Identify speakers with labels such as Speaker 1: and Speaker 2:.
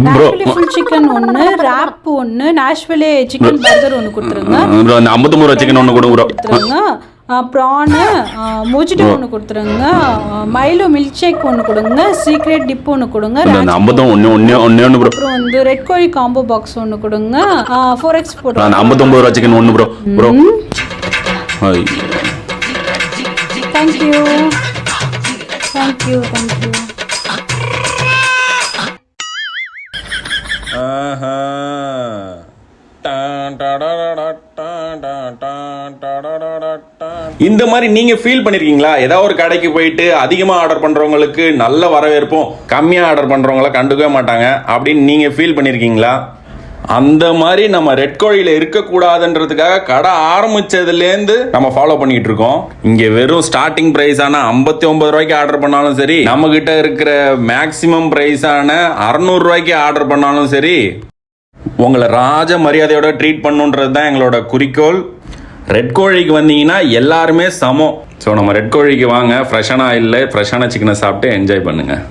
Speaker 1: நாஷ்விலே full chicken ஒன்று, rap ஒன்று, நாஷ்விலே chicken burger ஒன்று கொடுத்துருங்க.
Speaker 2: அந்த 53 ரூபா சிக்கன் ஒன்று கொடுங்க
Speaker 1: கொடுத்துருங்க. ப்ரானு மொஜிட்டோ ஒன்று கொடுத்துருங்க. மைலோ மில்க் ஷேக் ஒன்று கொடுங்க. சீக்ரெட் டிப் ஒன்று கொடுங்க. அப்புறம் ரெட் கோழி காம்போ பாக்ஸ் ஒன்று கொடுங்க. 4x போட்டு
Speaker 2: 59 ரூபா சிக்கன் ஒன்று ப்ரோ.
Speaker 1: தேங்க்யூ.
Speaker 2: இந்த மாதிரி நீங்க ஃபீல் பண்ணிருக்கீங்களா? ஏதாவது ஒரு கடைக்கு போயிட்டு அதிகமா ஆர்டர் பண்றவங்களுக்கு நல்ல வரவேற்பும், கம்மியா ஆர்டர் பண்றவங்கள கண்டுக்கவே மாட்டாங்க அப்படின்னு நீங்க ஃபீல் பண்ணிருக்கீங்களா? அந்த மாதிரி நம்ம ரெட் கோழியில இருக்கக்கூடாதுன்றதுக்காக கடை ஆரம்பிச்சதுலேருந்து நம்ம ஃபாலோ பண்ணிட்டு இருக்கோம். இங்க வெறும் ஸ்டார்டிங் பிரைஸான 59 ரூபாய்க்கு ஆர்டர் பண்ணாலும் சரி, நம்ம கிட்ட இருக்கிற மேக்சிமம் பிரைஸான 600 ரூபாய்க்கு ஆர்டர் பண்ணாலும் சரி, உங்களை ராஜ மரியாதையோட ட்ரீட் பண்ணுன்றது தான் எங்களோட குறிக்கோள். ரெட் கோழிக்கு வந்தீங்கன்னா எல்லாருமே சமம். ஸோ நம்ம ரெட் கோழிக்கு வாங்க, ஃப்ரெஷ்ஷான ஆயிலில் ஃப்ரெஷ்ஷான சிக்கனை சாப்பிட்டு என்ஜாய் பண்ணுங்கள்.